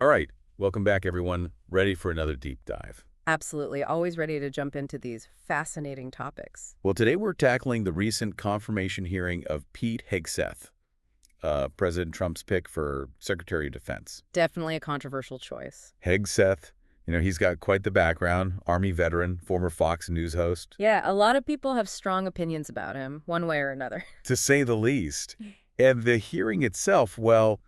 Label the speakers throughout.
Speaker 1: All right, welcome back, everyone. Ready for another deep dive.
Speaker 2: Absolutely. Always ready to jump into these fascinating topics.
Speaker 1: Well, today we're tackling the recent confirmation hearing of Pete Hegseth, President Trump's pick for Secretary of Defense.
Speaker 2: Definitely a controversial choice.
Speaker 1: Hegseth, he's got quite the background, Army veteran, former Fox News host,
Speaker 2: Yeah, a lot of people have strong opinions about him, one way or another.
Speaker 1: to say the least. And the hearing itself, well,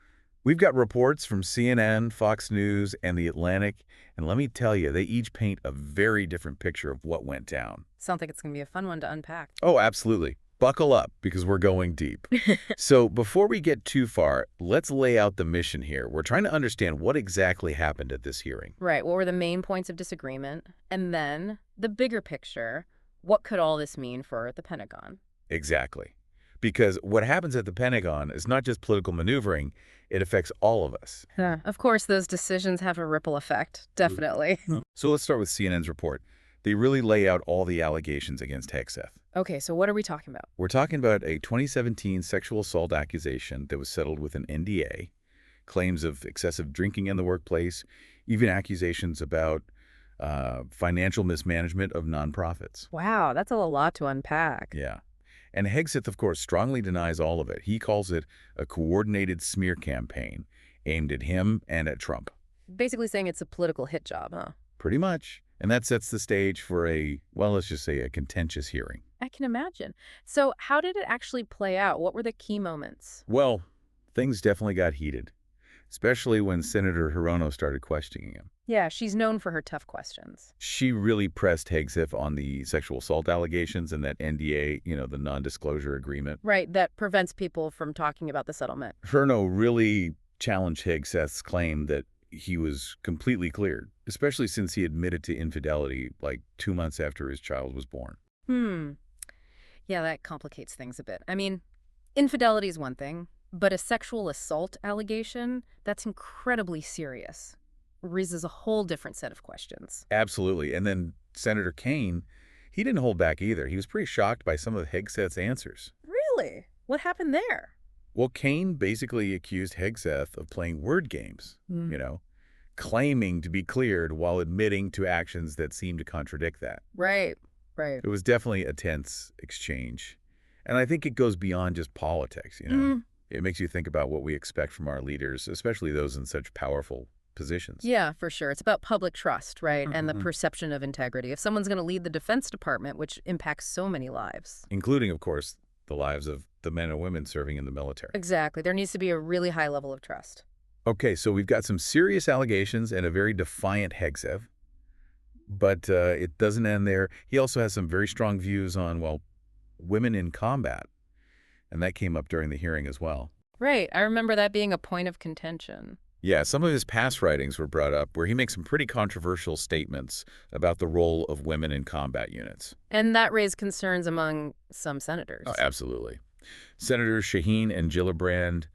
Speaker 1: we've got reports from CNN, Fox News, and The Atlantic, and let me tell you, they each paint a very different picture of what went down.
Speaker 2: Sounds like it's going to be a fun one to unpack.
Speaker 1: Oh, absolutely. Buckle up, because we're going deep. So before we get too far, let's lay out the mission here. We're trying to understand what exactly happened at this hearing.
Speaker 2: Right. What were the main points of disagreement? And then the bigger picture, what could all this mean for the Pentagon?
Speaker 1: Exactly. Because what happens at the Pentagon is not just political maneuvering, it affects all of us.
Speaker 2: Yeah. Of course, those decisions have a ripple effect. Definitely.
Speaker 1: So let's start with CNN's report. They really lay out all the allegations against Hegseth.
Speaker 2: Okay, so what are we talking about?
Speaker 1: We're talking about a 2017 sexual assault accusation that was settled with an NDA, claims of excessive drinking in the workplace, even accusations about financial mismanagement of nonprofits.
Speaker 2: Wow, that's a lot to unpack.
Speaker 1: Yeah. And Hegseth, of course, strongly denies all of it. He calls it a coordinated smear campaign aimed at him and at Trump.
Speaker 2: Basically saying it's a political hit job, huh?
Speaker 1: Pretty much. And that sets the stage for let's just say a contentious hearing.
Speaker 2: I can imagine. So how did it actually play out? What were the key moments?
Speaker 1: Well, things definitely got heated, especially when Senator Hirono started questioning him.
Speaker 2: Yeah, she's known for her tough questions.
Speaker 1: She really pressed Hegseth on the sexual assault allegations and that NDA, the non-disclosure agreement.
Speaker 2: Right, that prevents people from talking about the settlement.
Speaker 1: Hirono really challenged Hegseth's claim that he was completely cleared, especially since he admitted to infidelity like 2 months after his child was born.
Speaker 2: Yeah, that complicates things a bit. I mean, infidelity is one thing, but a sexual assault allegation, that's incredibly serious. Raises a whole different set of questions.
Speaker 1: Absolutely. And then Senator Kaine, he didn't hold back either. He was pretty shocked by some of Hegseth's answers.
Speaker 2: Really? What happened there?
Speaker 1: Well, Kaine basically accused Hegseth of playing word games, claiming to be cleared while admitting to actions that seemed to contradict that.
Speaker 2: Right, right.
Speaker 1: It was definitely a tense exchange. And I think it goes beyond just politics, It makes you think about what we expect from our leaders, especially those in such powerful positions.
Speaker 2: Yeah, for sure. It's about public trust, right? And the perception of integrity. If someone's going to lead the Defense Department, which impacts so many lives.
Speaker 1: Including, of course, the lives of the men and women serving in the military.
Speaker 2: Exactly. There needs to be a really high level of trust.
Speaker 1: Okay, so we've got some serious allegations and a very defiant Hegseth. But it doesn't end there. He also has some very strong views on, women in combat. And that came up during the hearing as well.
Speaker 2: Right. I remember that being a point of contention.
Speaker 1: Yeah, some of his past writings were brought up where he makes some pretty controversial statements about the role of women in combat units.
Speaker 2: And that raised concerns among some senators.
Speaker 1: Oh, absolutely. Senators Shaheen and Gillibrand,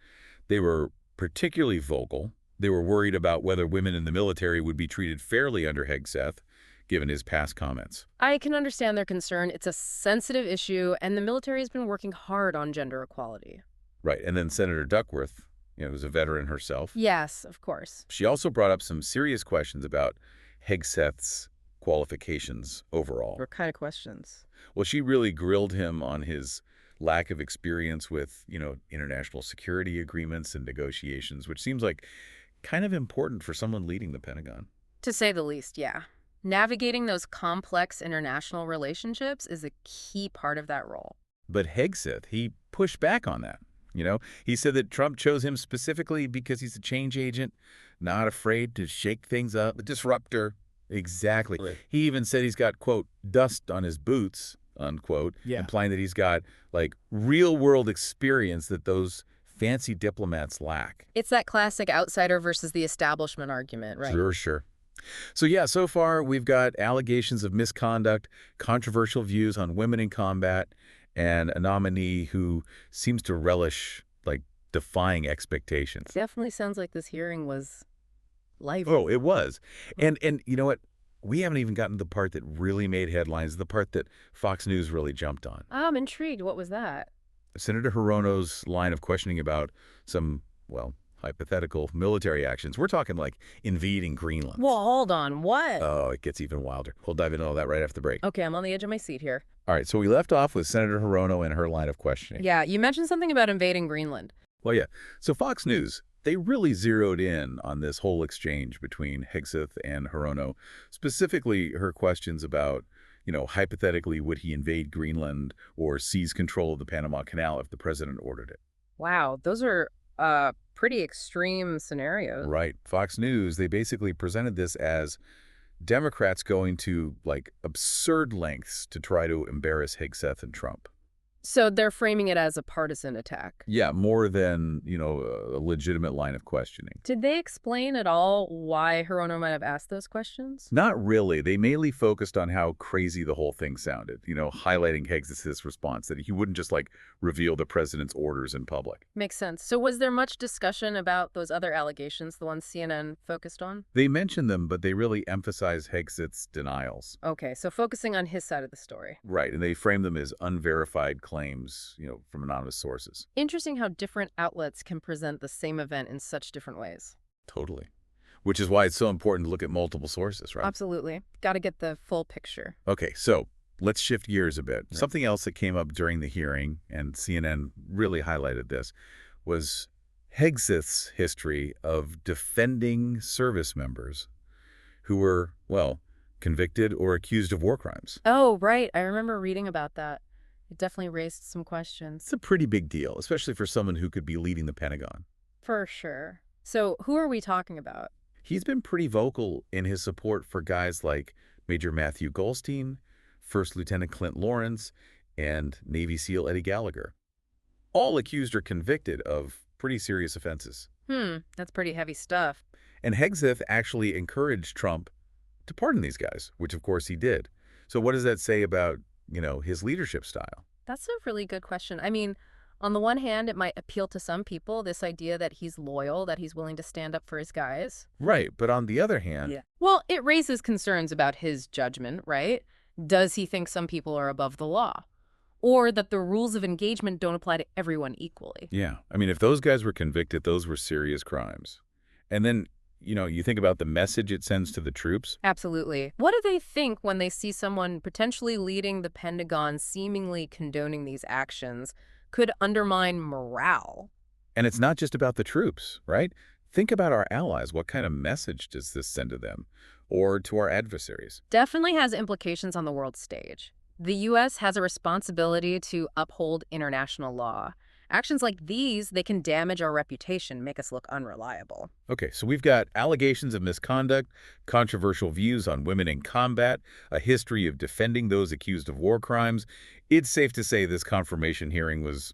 Speaker 1: they were particularly vocal. They were worried about whether women in the military would be treated fairly under Hegseth, given his past comments.
Speaker 2: I can understand their concern. It's a sensitive issue, and the military has been working hard on gender equality.
Speaker 1: Right, and then Senator Duckworth, who's a veteran herself.
Speaker 2: Yes, of course.
Speaker 1: She also brought up some serious questions about Hegseth's qualifications overall.
Speaker 2: What kind of questions?
Speaker 1: Well, she really grilled him on his lack of experience with, international security agreements and negotiations, which seems like kind of important for someone leading the Pentagon.
Speaker 2: To say the least, yeah. Navigating those complex international relationships is a key part of that role.
Speaker 1: But Hegseth, he pushed back on that. He said that Trump chose him specifically because he's a change agent, not afraid to shake things up, a disruptor. Exactly. Right. He even said he's got, quote, dust on his boots, unquote, implying that he's got, real-world experience that those fancy diplomats lack.
Speaker 2: It's that classic outsider versus the establishment argument, right?
Speaker 1: Sure. So yeah, so far we've got allegations of misconduct, controversial views on women in combat, and a nominee who seems to relish, defying expectations.
Speaker 2: Definitely sounds like this hearing was lively.
Speaker 1: Oh, it was. And you know what? We haven't even gotten to the part that really made headlines, the part that Fox News really jumped on.
Speaker 2: I'm intrigued. What was that?
Speaker 1: Senator Hirono's line of questioning about some, hypothetical military actions. We're talking like invading Greenland.
Speaker 2: Well, hold on. What?
Speaker 1: Oh, it gets even wilder. We'll dive into all that right after the break.
Speaker 2: Okay, I'm on the edge of my seat here.
Speaker 1: All right, so we left off with Senator Hirono and her line of questioning.
Speaker 2: Yeah, you mentioned something about invading Greenland.
Speaker 1: Well, yeah. So Fox News, they really zeroed in on this whole exchange between Hegseth and Hirono, specifically her questions about, hypothetically, would he invade Greenland or seize control of the Panama Canal if the president ordered it?
Speaker 2: Wow, those are pretty extreme scenarios.
Speaker 1: Right. Fox News, they basically presented this as Democrats going to, like, absurd lengths to try to embarrass Hegseth and Trump.
Speaker 2: So they're framing it as a partisan attack.
Speaker 1: Yeah, more than, a legitimate line of questioning.
Speaker 2: Did they explain at all why Hirono might have asked those questions?
Speaker 1: Not really. They mainly focused on how crazy the whole thing sounded, highlighting Hegseth's response that he wouldn't just, reveal the president's orders in public.
Speaker 2: Makes sense. So was there much discussion about those other allegations, the ones CNN focused on?
Speaker 1: They mentioned them, but they really emphasized Hegseth's denials.
Speaker 2: Okay, so focusing on his side of the story.
Speaker 1: Right, and they framed them as unverified claims, from anonymous sources.
Speaker 2: Interesting how different outlets can present the same event in such different ways.
Speaker 1: Totally. Which is why it's so important to look at multiple sources, right?
Speaker 2: Absolutely. Got to get the full picture.
Speaker 1: Okay, so let's shift gears a bit.
Speaker 2: Right.
Speaker 1: Something else that came up during the hearing, and CNN really highlighted this, was Hegseth's history of defending service members who were, convicted or accused of war crimes.
Speaker 2: Oh, right. I remember reading about that. It definitely raised some questions.
Speaker 1: It's a pretty big deal, especially for someone who could be leading the Pentagon.
Speaker 2: For sure. So who are we talking about?
Speaker 1: He's been pretty vocal in his support for guys like Major Matthew Goldstein, First Lieutenant Clint Lawrence, and Navy SEAL Eddie Gallagher. All accused or convicted of pretty serious offenses.
Speaker 2: That's pretty heavy stuff.
Speaker 1: And Hegseth actually encouraged Trump to pardon these guys, which of course he did. So what does that say about, his leadership style?
Speaker 2: That's a really good question. I mean, on the one hand, it might appeal to some people, this idea that he's loyal, that he's willing to stand up for his guys.
Speaker 1: Right, but on the other hand...
Speaker 2: Yeah. Well, it raises concerns about his judgment, right? Does he think some people are above the law? Or that the rules of engagement don't apply to everyone equally?
Speaker 1: Yeah, I mean, if those guys were convicted, those were serious crimes. And then, you think about the message it sends to the troops.
Speaker 2: Absolutely. What do they think when they see someone potentially leading the Pentagon seemingly condoning these actions could undermine morale?
Speaker 1: And it's not just about the troops, right? Think about our allies. What kind of message does this send to them or to our adversaries?
Speaker 2: Definitely has implications on the world stage. The U.S. has a responsibility to uphold international law. Actions like these, they can damage our reputation, make us look unreliable.
Speaker 1: Okay, so we've got allegations of misconduct, controversial views on women in combat, a history of defending those accused of war crimes. It's safe to say this confirmation hearing was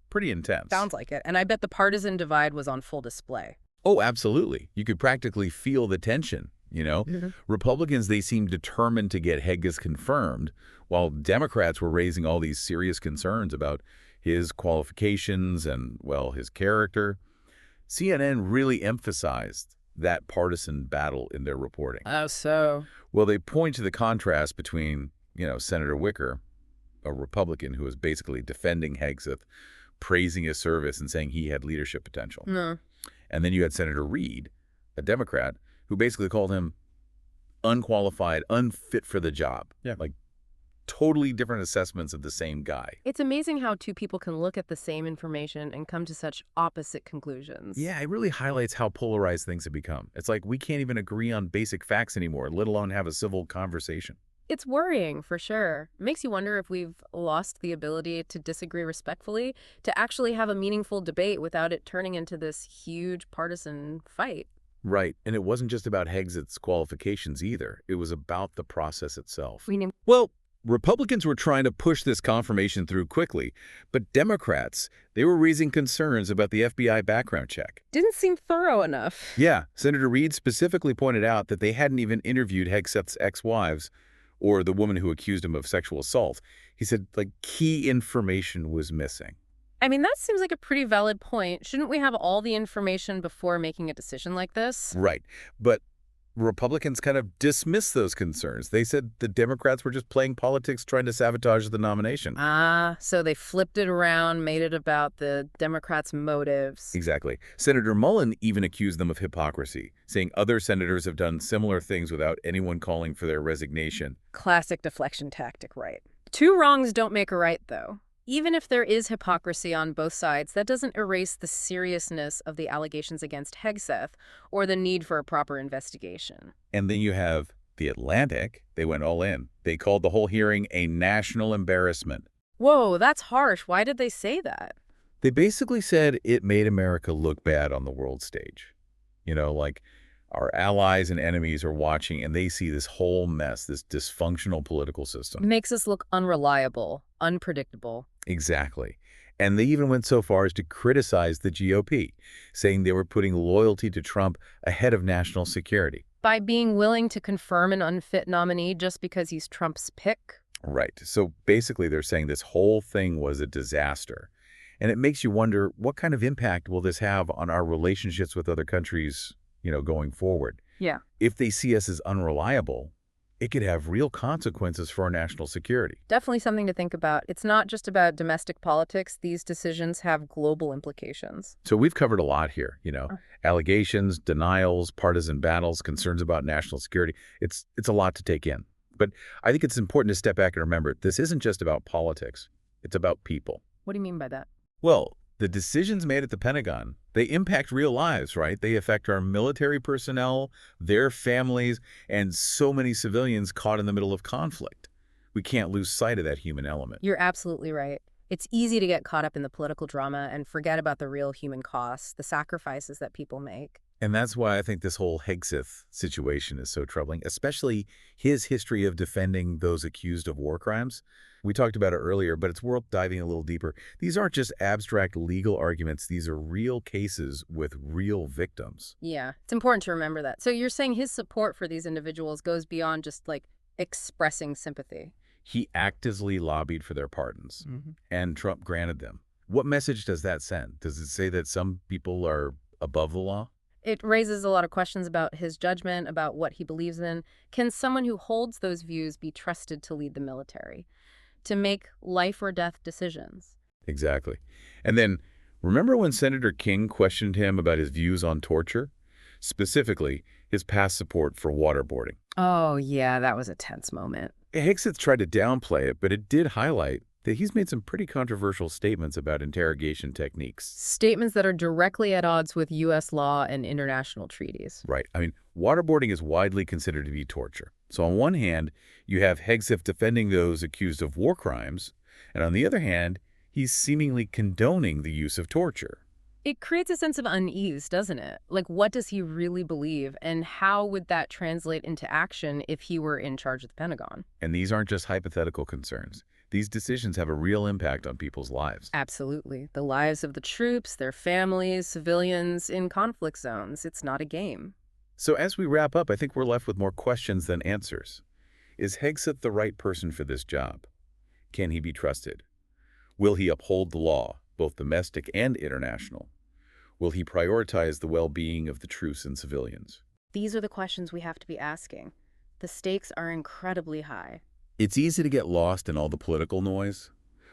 Speaker 1: pretty intense.
Speaker 2: Sounds like it. And I bet the partisan divide was on full display.
Speaker 1: Oh, absolutely. You could practically feel the tension, Republicans, they seemed determined to get Hegseth confirmed, while Democrats were raising all these serious concerns about his qualifications and, his character. CNN really emphasized that partisan battle in their reporting.
Speaker 2: Oh, so?
Speaker 1: Well, they point to the contrast between, Senator Wicker, a Republican who was basically defending Hegseth, praising his service and saying he had leadership potential.
Speaker 2: No.
Speaker 1: And then you had Senator Reid, a Democrat, who basically called him unqualified, unfit for the job. Yeah. Like, totally different assessments of the same guy.
Speaker 2: It's amazing how two people can look at the same information and come to such opposite conclusions.
Speaker 1: Yeah, it really highlights how polarized things have become. It's like we can't even agree on basic facts anymore, let alone have a civil conversation.
Speaker 2: It's worrying, for sure. It makes you wonder if we've lost the ability to disagree respectfully, to actually have a meaningful debate without it turning into this huge partisan fight.
Speaker 1: Right, and it wasn't just about Hegseth's qualifications either. It was about the process itself.
Speaker 2: Well,
Speaker 1: Republicans were trying to push this confirmation through quickly, but Democrats, they were raising concerns about the FBI background check.
Speaker 2: Didn't seem thorough enough.
Speaker 1: Yeah, Senator Reid specifically pointed out that they hadn't even interviewed Hegseth's ex-wives or the woman who accused him of sexual assault. He said, key information was missing.
Speaker 2: I mean, that seems like a pretty valid point. Shouldn't we have all the information before making a decision like this?
Speaker 1: Right, but Republicans kind of dismissed those concerns. They said the Democrats were just playing politics trying to sabotage the nomination.
Speaker 2: Ah, so they flipped it around, made it about the Democrats' motives.
Speaker 1: Exactly. Senator Mullen even accused them of hypocrisy, saying other senators have done similar things without anyone calling for their resignation.
Speaker 2: Classic deflection tactic, right? Two wrongs don't make a right, though. Even if there is hypocrisy on both sides, that doesn't erase the seriousness of the allegations against Hegseth or the need for a proper investigation.
Speaker 1: And then you have The Atlantic. They went all in. They called the whole hearing a national embarrassment.
Speaker 2: Whoa, that's harsh. Why did they say that?
Speaker 1: They basically said it made America look bad on the world stage. Like our allies and enemies are watching and they see this whole mess, this dysfunctional political system.
Speaker 2: Makes us look unreliable, unpredictable.
Speaker 1: Exactly. And they even went so far as to criticize the GOP, saying they were putting loyalty to Trump ahead of national security.
Speaker 2: By being willing to confirm an unfit nominee just because he's Trump's pick?
Speaker 1: Right. So basically they're saying this whole thing was a disaster. And it makes you wonder, what kind of impact will this have on our relationships with other countries, going forward?
Speaker 2: Yeah.
Speaker 1: If they see us as unreliable, it could have real consequences for our national security.
Speaker 2: Definitely something to think about. It's not just about domestic politics. These decisions have global implications.
Speaker 1: So we've covered a lot here, allegations, denials, partisan battles, concerns about national security. It's a lot to take in. But I think it's important to step back and remember, this isn't just about politics. It's about people.
Speaker 2: What do you mean by that?
Speaker 1: Well, the decisions made at the Pentagon, they impact real lives, right? They affect our military personnel, their families, and so many civilians caught in the middle of conflict. We can't lose sight of that human element.
Speaker 2: You're absolutely right. It's easy to get caught up in the political drama and forget about the real human costs, the sacrifices that people make.
Speaker 1: And that's why I think this whole Hegseth situation is so troubling, especially his history of defending those accused of war crimes. We talked about it earlier, but it's worth diving a little deeper. These aren't just abstract legal arguments. These are real cases with real victims.
Speaker 2: Yeah, it's important to remember that. So you're saying his support for these individuals goes beyond just expressing sympathy.
Speaker 1: He actively lobbied for their pardons, and Trump granted them. What message does that send? Does it say that some people are above the law?
Speaker 2: It raises a lot of questions about his judgment, about what he believes in. Can someone who holds those views be trusted to lead the military, to make life or death decisions?
Speaker 1: Exactly. And then, remember when Senator King questioned him about his views on torture? Specifically, his past support for waterboarding.
Speaker 2: Oh, yeah, that was a tense moment.
Speaker 1: Hegseth tried to downplay it, but it did highlight that he's made some pretty controversial statements about interrogation techniques.
Speaker 2: Statements that are directly at odds with U.S. law and international treaties.
Speaker 1: Right. I mean, waterboarding is widely considered to be torture. So on one hand, you have Hegseth defending those accused of war crimes, and on the other hand, he's seemingly condoning the use of torture.
Speaker 2: It creates a sense of unease, doesn't it? What does he really believe, and how would that translate into action if he were in charge of the Pentagon?
Speaker 1: And these aren't just hypothetical concerns. These decisions have a real impact on people's lives.
Speaker 2: Absolutely. The lives of the troops, their families, civilians in conflict zones. It's not a game.
Speaker 1: So as we wrap up, I think we're left with more questions than answers. Is Hegseth the right person for this job? Can he be trusted? Will he uphold the law, both domestic and international? Will he prioritize the well-being of the troops and civilians?
Speaker 2: These are the questions we have to be asking. The stakes are incredibly high.
Speaker 1: It's easy to get lost in all the political noise,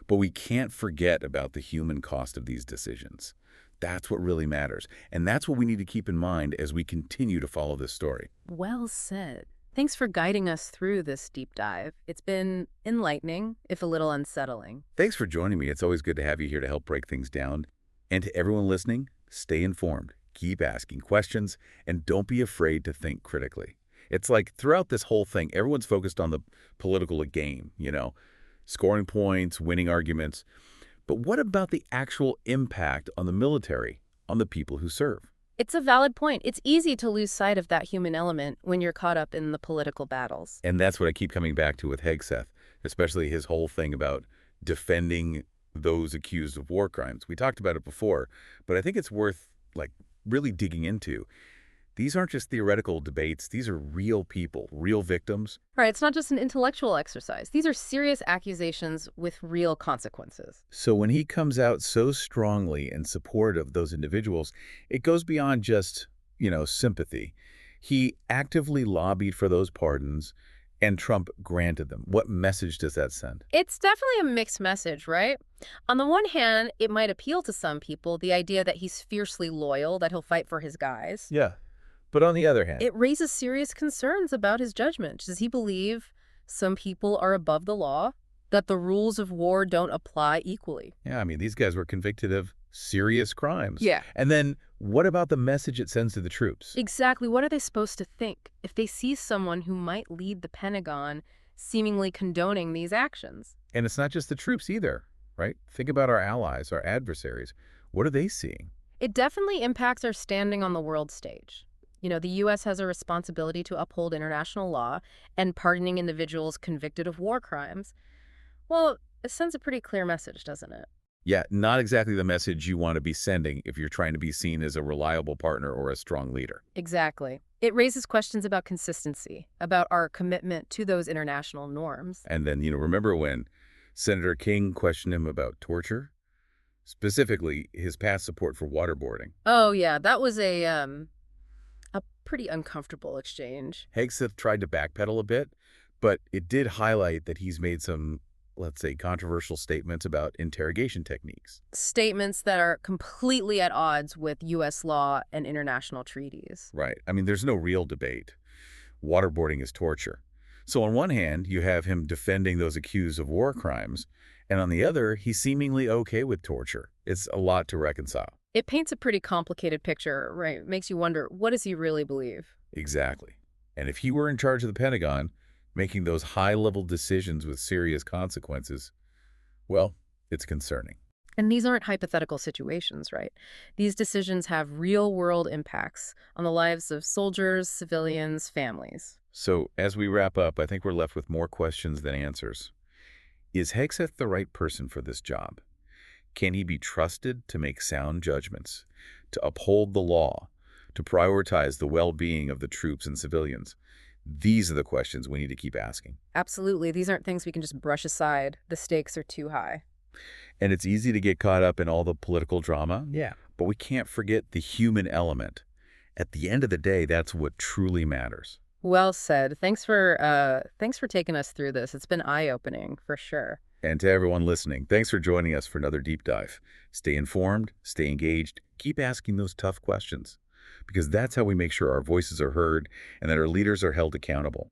Speaker 1: but we can't forget about the human cost of these decisions. That's what really matters, and that's what we need to keep in mind as we continue to follow this story.
Speaker 2: Well said. Thanks for guiding us through this deep dive. It's been enlightening, if a little unsettling.
Speaker 1: Thanks for joining me. It's always good to have you here to help break things down. And to everyone listening, stay informed, keep asking questions, and don't be afraid to think critically. It's like throughout this whole thing, everyone's focused on the political game, scoring points, winning arguments. But what about the actual impact on the military, on the people who serve?
Speaker 2: It's a valid point. It's easy to lose sight of that human element when you're caught up in the political battles.
Speaker 1: And that's what I keep coming back to with Hegseth, especially his whole thing about defending those accused of war crimes. We talked about it before, but I think it's worth really digging into. These aren't just theoretical debates. These are real people, real victims.
Speaker 2: Right, it's not just an intellectual exercise. These are serious accusations with real consequences.
Speaker 1: So when he comes out so strongly in support of those individuals, it goes beyond just, sympathy. He actively lobbied for those pardons, and Trump granted them. What message does that send?
Speaker 2: It's definitely a mixed message, right? On the one hand, it might appeal to some people, the idea that he's fiercely loyal, that he'll fight for his guys.
Speaker 1: Yeah. But on the other hand,
Speaker 2: It raises serious concerns about his judgment. Does he believe some people are above the law, that the rules of war don't apply equally?
Speaker 1: yeah, I mean, these guys were convicted of serious crimes.
Speaker 2: Yeah.
Speaker 1: And then what about the message it sends to the troops?
Speaker 2: Exactly. What are they supposed to think if they see someone who might lead the Pentagon seemingly condoning these actions?
Speaker 1: And it's not just the troops either, right? Think about our allies, our adversaries. What are they seeing?
Speaker 2: It definitely impacts our standing on the world stage. You know, the U.S. has a responsibility to uphold international law, and pardoning individuals convicted of war crimes, well, it sends a pretty clear message, doesn't it?
Speaker 1: Yeah, not exactly the message you want to be sending if you're trying to be seen as a reliable partner or a strong leader.
Speaker 2: Exactly. It raises questions about consistency, about our commitment to those international norms.
Speaker 1: And then, remember when Senator King questioned him about torture? Specifically, his past support for waterboarding.
Speaker 2: Oh, yeah, that was a pretty uncomfortable exchange.
Speaker 1: Hegseth tried to backpedal a bit, but it did highlight that he's made some, let's say, controversial statements about interrogation techniques.
Speaker 2: Statements that are completely at odds with U.S. law and international treaties.
Speaker 1: Right. I mean, there's no real debate. Waterboarding is torture. So on one hand, you have him defending those accused of war crimes, and on the other, he's seemingly okay with torture. It's a lot to reconcile.
Speaker 2: It paints a pretty complicated picture, right? It makes you wonder, what does he really believe?
Speaker 1: Exactly. And if he were in charge of the Pentagon, making those high-level decisions with serious consequences, well, it's concerning.
Speaker 2: And these aren't hypothetical situations, right? These decisions have real-world impacts on the lives of soldiers, civilians, families.
Speaker 1: So as we wrap up, I think we're left with more questions than answers. Is Hegseth the right person for this job? Can he be trusted to make sound judgments, to uphold the law, to prioritize the well-being of the troops and civilians? These are the questions we need to keep asking.
Speaker 2: Absolutely. These aren't things we can just brush aside. The stakes are too high.
Speaker 1: And it's easy to get caught up in all the political drama.
Speaker 2: Yeah.
Speaker 1: But we can't forget the human element. At the end of the day, that's what truly matters.
Speaker 2: Well said. Thanks for taking us through this. It's been eye-opening, for sure.
Speaker 1: And to everyone listening, thanks for joining us for another deep dive. Stay informed, stay engaged, keep asking those tough questions, because that's how we make sure our voices are heard and that our leaders are held accountable.